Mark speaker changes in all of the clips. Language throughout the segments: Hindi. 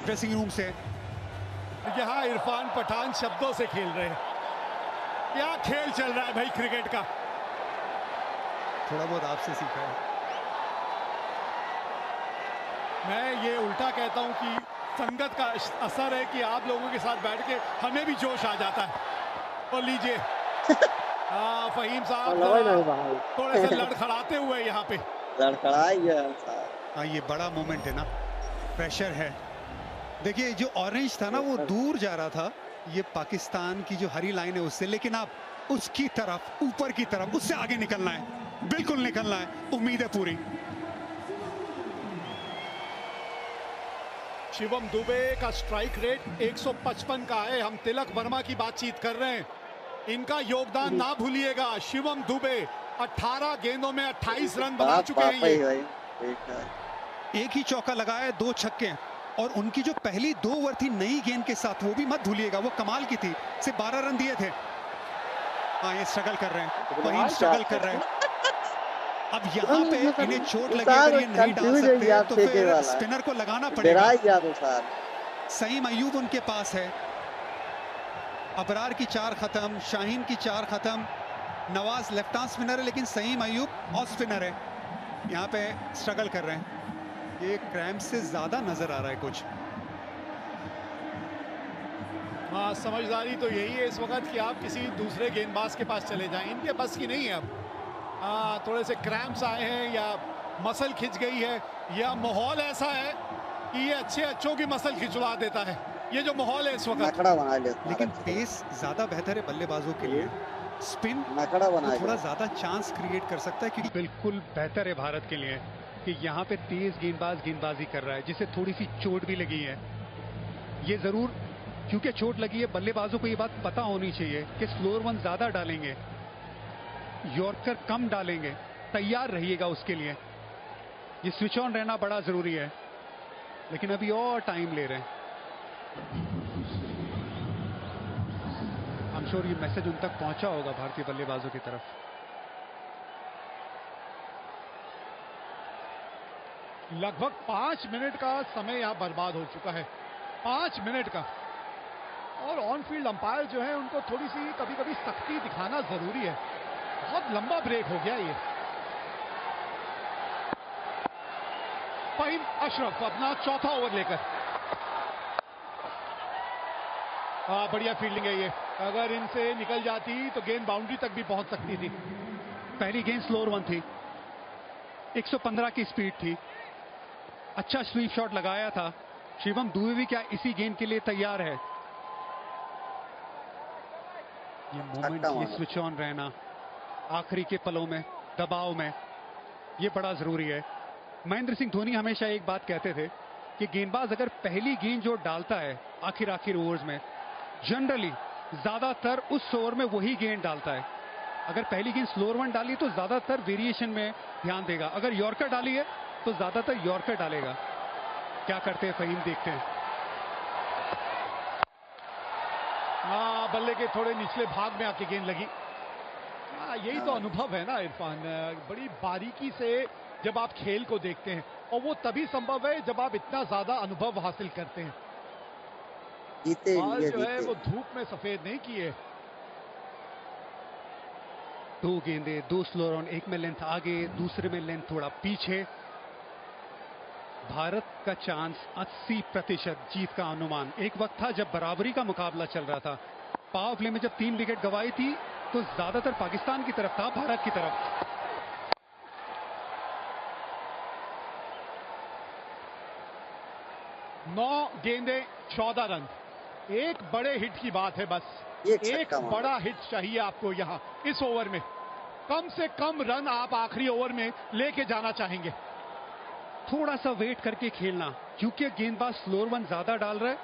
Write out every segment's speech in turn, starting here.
Speaker 1: ड्रेसिंग रूम से।
Speaker 2: यहाँ इरफान पठान शब्दों से खेल रहे हैं। क्या खेल चल रहा है भाई क्रिकेट का।
Speaker 1: थोड़ा बहुत आपसे सीखा है।
Speaker 2: मैं ये उल्टा कहता हूँ कि संगत का असर है कि आप लोगों के साथ बैठ के हमें भी जोश आ जाता है। और लीजिए फहीम साहब थोड़े से लड़खड़ाते हुए यहाँ पे
Speaker 1: ये बड़ा मोमेंट है ना, प्रेशर है। देखिए जो ऑरेंज था ना वो दूर जा रहा था, ये पाकिस्तान की जो हरी लाइन है उससे, लेकिन आप उसकी तरफ, ऊपर की तरफ, उससे आगे निकलना है, बिल्कुल निकलना है। उम्मीद है पूरी।
Speaker 2: शिवम दुबे का स्ट्राइक रेट 155 का है। हम तिलक वर्मा की बातचीत कर रहे हैं, इनका योगदान ना भूलिएगा। शिवम दुबे 18 गेंदों में 28 रन बना चुके हैं ये।
Speaker 1: एक ही चौका लगाया, 2 छक्के, और उनकी जो पहली 2 ओवर थी नई गेंद के साथ, वो भी मत भूलिएगा, वो कमाल की थी। सिर्फ 12 रन दिए थे। ये स्ट्रगल कर रहे हैं, वही स्ट्रगल कर रहे हैं। अब यहाँ पे इन्हें चोट लगी, अगर ये नहीं डाल सकते तो फिर स्पिनर को लगाना पड़ेगा। सईम अयूब उनके पास है। अबरार की 4 खत्म, शाहीन की 4 खत्म, नवाज लेफ्ट आर्म स्पिनर है, लेकिन सईम अयूब ऑफ स्पिनर है। यहाँ पे स्ट्रगल कर रहे हैं। ये क्रैम्प से ज्यादा नजर आ रहा है कुछ।
Speaker 2: हाँ, समझदारी तो यही है इस वक्त कि आप किसी दूसरे गेंदबाज के पास चले जाएं। इनके बस की नहीं है अब। थोड़े से क्रैम्प्स आए हैं, या मसल खिंच गई है, या माहौल ऐसा है कि ये अच्छों की मसल खिंचवा देता है। ये जो माहौल है इस वक्त।
Speaker 1: लेकिन पेस ज्यादा बेहतर है बल्लेबाजों के लिए। स्पिन थोड़ा ज्यादा चांस क्रिएट कर सकता है, क्योंकि बिल्कुल बेहतर है भारत के लिए कि यहाँ पे तेज गेंदबाज गेंदबाजी कर रहा है, जिसे थोड़ी सी चोट भी लगी है। ये जरूर, क्योंकि चोट लगी है, बल्लेबाजों को ये बात पता होनी चाहिए कि स्लोअर वन ज्यादा डालेंगे, यॉर्कर कम डालेंगे। तैयार रहिएगा उसके लिए। ये स्विच ऑन रहना बड़ा जरूरी है, लेकिन अभी और टाइम ले रहे हैं। आई एम श्योर ये मैसेज उन तक पहुंचा होगा भारतीय बल्लेबाजों की तरफ।
Speaker 2: लगभग 5 मिनट का समय यहाँ बर्बाद हो चुका है, 5 मिनट का। और ऑन फील्ड अंपायर जो है उनको थोड़ी सी कभी कभी सख्ती दिखाना जरूरी है। बहुत लंबा ब्रेक हो गया ये। फहीम अशरफ अपना चौथा ओवर लेकर। बढ़िया फील्डिंग है ये। अगर इनसे निकल जाती तो गेंद बाउंड्री तक भी पहुंच सकती थी।
Speaker 1: पहली गेंद स्लोअर वन थी, 115 की स्पीड थी। अच्छा स्वीप शॉट लगाया था। शिवम दुबे भी क्या इसी गेंद के लिए तैयार है? ये मोमेंट, ये स्विच ऑन रहना आखिरी के पलों में, दबाव में, ये बड़ा जरूरी है। महेंद्र सिंह धोनी हमेशा एक बात कहते थे कि गेंदबाज अगर पहली गेंद जो डालता है आखिर ओवर्स में, जनरली ज्यादातर उस ओवर में वही गेंद डालता है। अगर पहली गेंद स्लोअर वन डाली तो ज्यादातर वेरिएशन में ध्यान देगा। अगर यॉर्कर डाली है तो ज्यादातर यॉर्कर डालेगा। क्या करते हैं फहीम, देखते हैं।
Speaker 2: बल्ले के थोड़े निचले भाग में आके गेंद लगी। यही तो अनुभव है ना इरफान, बड़ी बारीकी से जब आप खेल को देखते हैं, और वो तभी संभव है जब आप इतना ज्यादा अनुभव हासिल करते हैं। बाल जो है वो धूप में सफेद नहीं किए।
Speaker 1: 2 गेंदे, 2 स्लोअर ऑन, एक में लेंथ आगे, दूसरे में लेंथ थोड़ा पीछे। भारत का चांस 80% जीत का अनुमान। एक वक्त था जब बराबरी का मुकाबला चल रहा था, पावर प्ले में जब 3 विकेट गंवाई थी तो ज्यादातर पाकिस्तान की तरफ था, भारत की तरफ।
Speaker 2: 9 गेंदे 14 रन। एक बड़े हिट की बात है, बस एक बड़ा हिट चाहिए आपको यहाँ इस ओवर में। कम से कम रन आप आखिरी ओवर में लेके जाना चाहेंगे।
Speaker 1: थोड़ा सा वेट करके खेलना, क्योंकि गेंदबाज स्लोअर वन ज्यादा डाल रहा है,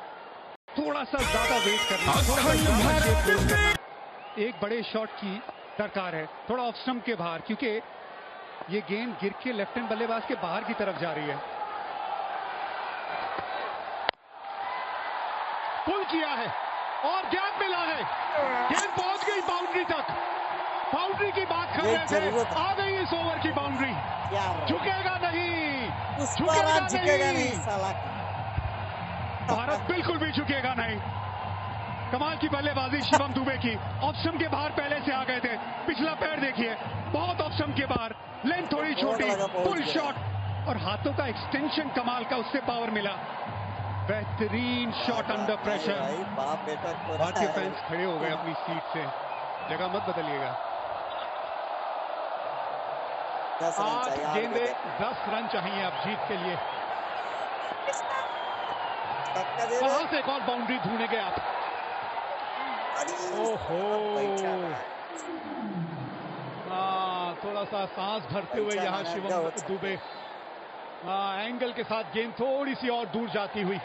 Speaker 1: थोड़ा सा ज्यादा वेट करना। एक बड़े शॉट की दरकार है, थोड़ा ऑफ स्टंप के बाहर, क्योंकि ये गेंद गिर के लेफ्ट हैंड बल्लेबाज के बाहर की तरफ जा रही है।
Speaker 2: पुल किया है और गैप मिला है, गेंद पहुंच गई बाउंड्री तक। बाउंड्री की बात कर रहे थे, आ गई इस ओवर की बाउंड्री। झुकेगा नहीं,
Speaker 3: झुकेगा नहीं साला।
Speaker 1: भारत बिल्कुल भी झुकेगा नहीं। कमाल की बल्लेबाजी शिवम दुबे की। ऑप्शन के बाहर पहले से आ गए थे। पिछला पैर देखिए, बहुत ऑप्शन के बाहर, लेंथ थोड़ी छोटी, फुल शॉट और हाथों का एक्सटेंशन कमाल का, उससे पावर मिला। बेहतरीन शॉट अंडर प्रेशर। भारतीय फैंस खड़े हो गए अपनी सीट से, जगह मत बदलिएगा। 8 गेंदे 10 रन चाहिए अब जीत के लिए। वहां से एक और बाउंड्री ढूंढने गए आप। ओहो, थोड़ा सा सांस भरते हुए यहाँ शिवम दुबे, एंगल के साथ गेंद थोड़ी सी और दूर जाती हुई।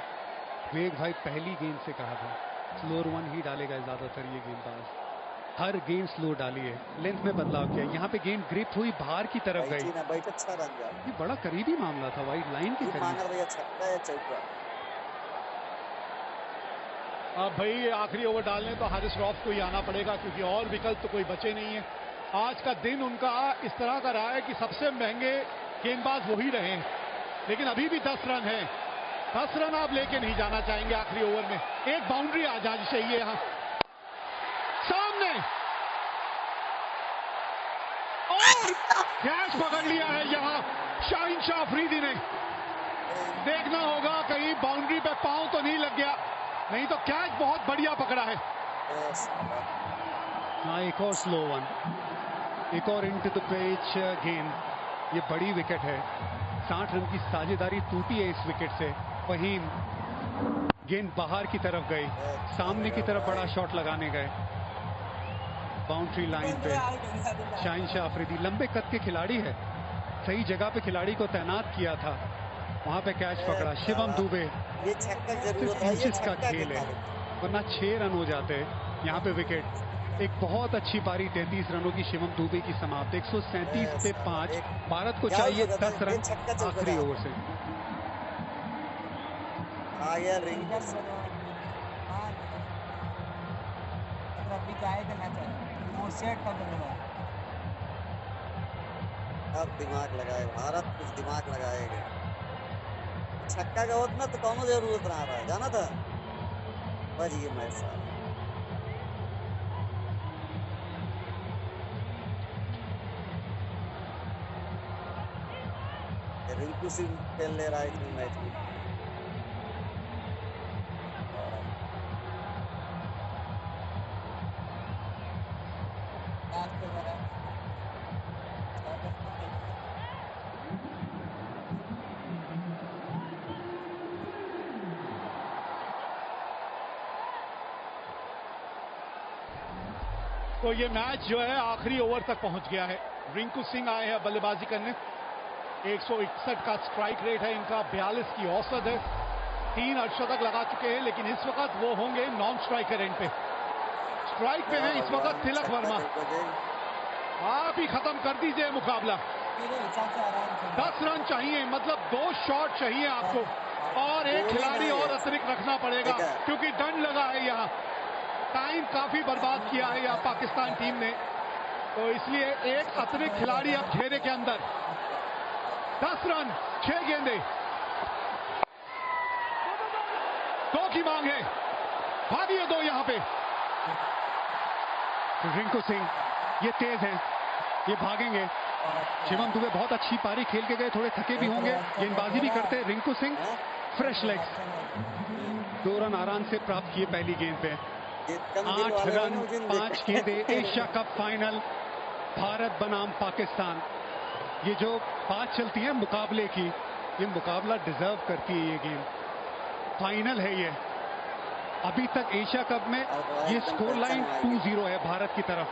Speaker 1: वेग भाई पहली गेंद से कहा था स्लोअर वन ही डालेगा ज्यादातर ये गेंदबाज। हर गेंद स्लो डाली है, लेंथ में बदलाव किया। यहाँ पे गेंद ग्रिप हुई, बाहर की तरफ गई। ये बड़ा करीबी मामला था, वाइड लाइन के करीब। अब भाई आखिरी ओवर डालने तो हारिस रॉफ को ही आना पड़ेगा, क्योंकि और विकल्प तो कोई बचे नहीं है। आज का दिन उनका इस तरह का रहा है कि सबसे महंगे गेंदबाज वही रहे हैं, लेकिन अभी भी 10 रन है। 10 रन आप लेके नहीं जाना चाहेंगे आखिरी ओवर में। एक बाउंड्री आ जानी चाहिए यहाँ सामने, और कैच पकड़ लिया है यहाँ शाहीन शाह अफरीदी ने। देखना होगा कहीं बाउंड्री पे पांव तो नहीं लग गया, नहीं तो कैच बहुत बढ़िया पकड़ा है। हाँ, एक और स्लो वन, एक और इनटू द पेच गेंद। ये बड़ी विकेट है, 60 रन की साझेदारी टूटी है इस विकेट से। फहीम, गेंद बाहर की तरफ गई, सामने की तरफ बड़ा शॉट लगाने गए। बाउंड्री लाइन पे शाहीन शाह अफरीदी लंबे कद के खिलाड़ी है, सही जगह पे खिलाड़ी को तैनात किया था, वहां पे कैच पकड़ा। शिवम दुबे, इंचेस का खेल है, वरना 6 रन हो जाते हैं। यहाँ पे विकेट, एक बहुत अच्छी पारी 33 रनों की शिवम दुबे की समाप्त। 137 पे 5। भारत को चाहिए 10 रन आखिरी ओवर से।
Speaker 3: अब दिमाग लगाए भारत, कुछ दिमाग लगाएगा। छक्का का उतना तो कौन जरूरत ना रहा है, जाना था बस ये मैच सारा। रिंकू सिंह खेल ले रहा है इस मैच में।
Speaker 2: तो ये मैच जो है आखिरी ओवर तक पहुंच गया है। रिंकू सिंह आए हैं बल्लेबाजी करने। 161 का स्ट्राइक रेट है इनका, 42 की औसत है। 3 अर्धशतक लगा चुके हैं, लेकिन इस वक्त वो होंगे नॉन स्ट्राइकर एंड पे। स्ट्राइक पे हैं इस वक्त तिलक वर्मा। आप ही खत्म कर दीजिए मुकाबला। 10 रन चाहिए, मतलब 2 शॉट चाहिए आपको, और एक खिलाड़ी और अतिरिक्त रखना पड़ेगा, क्योंकि दंड लगा है यहाँ। टाइम काफी बर्बाद किया है यहाँ पाकिस्तान टीम ने, तो इसलिए एक अतिरिक्त खिलाड़ी अब घेरे के अंदर। 10 रन 6 गेंदे, 2 की मांग है, भागिए 2 यहाँ पे।
Speaker 1: रिंकू सिंह ये तेज हैं, ये भागेंगे। शिवम दुबे बहुत अच्छी पारी खेल के गए, थोड़े थके भी होंगे, गेंदबाजी भी करते। Rinku Singh fresh legs, 2 run आराम से प्राप्त किए पहली गेंद पे। 8 रन 5 गेंदे। एशिया कप फाइनल, भारत बनाम पाकिस्तान। ये जो बात चलती है मुकाबले की, ये मुकाबला डिजर्व करती है ये गेम। फाइनल है ये। अभी तक एशिया कप में ये स्कोर लाइन 2-0 है भारत की तरफ।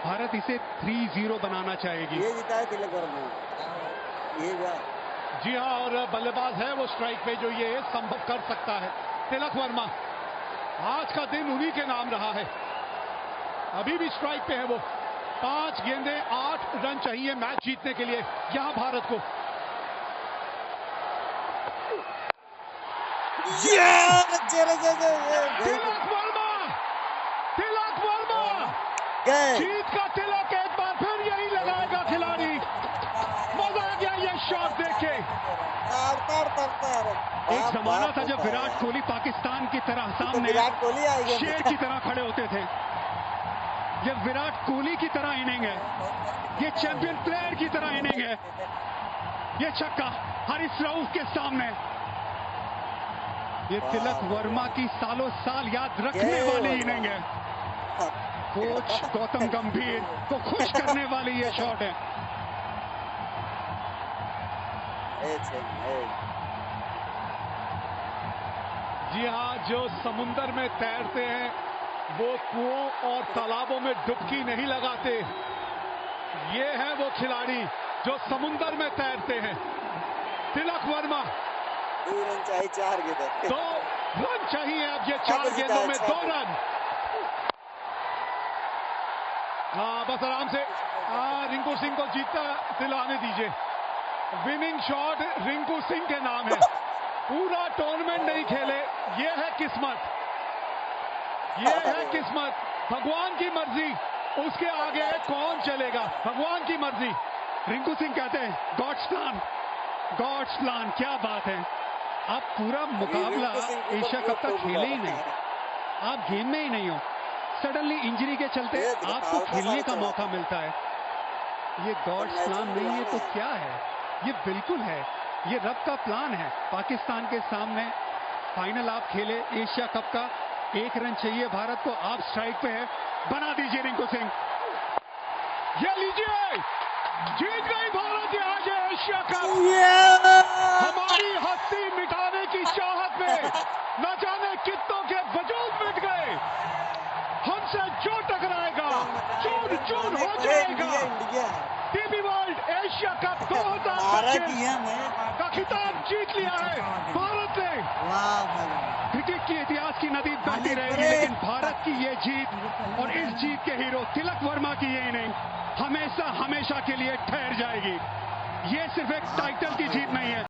Speaker 1: भारत इसे 3-0 बनाना चाहेगी।
Speaker 3: ये जीता है तिलक वर्मा, ये
Speaker 2: जी हाँ, और बल्लेबाज है वो स्ट्राइक पे जो ये संभव कर सकता है, तिलक वर्मा। आज का दिन उन्हीं के नाम रहा है, अभी भी स्ट्राइक पे है वो। 5 गेंदे 8 रन चाहिए मैच जीतने के लिए यहाँ भारत को। तिलक वर्मा जीत का तिलक एक बार फिर यही लगाएगा खिलाड़ी। मजा आ गया ये शॉट देख के।
Speaker 3: लगातार तरतर।
Speaker 1: एक जमाना था जब विराट कोहली पाकिस्तान की तरह सामने
Speaker 3: विराट कोहली आएंगे
Speaker 1: शेर की तरह खड़े होते थे। ये विराट कोहली की तरह इनिंग है, ये चैंपियन प्लेयर की तरह इनिंग है। ये छक्का हारिस रऊफ के सामने, ये तिलक वर्मा की सालों साल याद रखने वाली इनिंग है। कोच गौतम गंभीर को खुश करने वाली ये शॉट है।
Speaker 2: जी हाँ, जो समुंदर में तैरते हैं वो कुओं और तालाबों में डुबकी नहीं लगाते। ये है वो खिलाड़ी जो समुंदर में तैरते हैं। तिलक वर्मा
Speaker 3: 2 रन चाहिए, 4 गेंद।
Speaker 2: 2 रन चाहिए अब, ये 4 गेंदों में 2 रन। हाँ, बस आराम से रिंकू सिंह को जीतता दिलाने दीजिए। विनिंग शॉट रिंकू सिंह के नाम है। पूरा टूर्नामेंट नहीं खेले, ये है किस्मत, ये है किस्मत। भगवान की मर्जी, उसके आगे कौन चलेगा? भगवान की मर्जी।
Speaker 1: रिंकू सिंह कहते हैं गॉड्स प्लान, गॉड्स प्लान। क्या बात है, आप पूरा मुकाबला एशिया कप का खेले ही नहीं, आप गेम में ही नहीं हो। सडनली इंजरी के चलते आपको खेलने का मौका मिलता है। ये गॉड्स प्लान नहीं है तो क्या है? ये बिल्कुल है, ये रब का प्लान है। पाकिस्तान के सामने फाइनल आप खेले एशिया कप का, 1 रन चाहिए भारत को, आप स्ट्राइक पे है, बना दीजिए रिंकू सिंह।
Speaker 2: ये लीजिए, जीत गई भारत आज एशिया कप। हमारी हस्ती मिटाने की चाहत में न जाने कितनों के वजूद मिट गए। हमसे जो टकराएगा चूर चूर हो जाएगा। टीबी वर्ल्ड एशिया कप 2025 का खिताब जीत लिया है भारत ने।
Speaker 1: क्रिकेट की इतिहास की नदी बहती रहेगी, लेकिन भारत की ये जीत और इस जीत के हीरो तिलक वर्मा की ये इनिंग हमेशा हमेशा के लिए ठहर जाएगी। ये सिर्फ एक टाइटल की जीत नहीं है।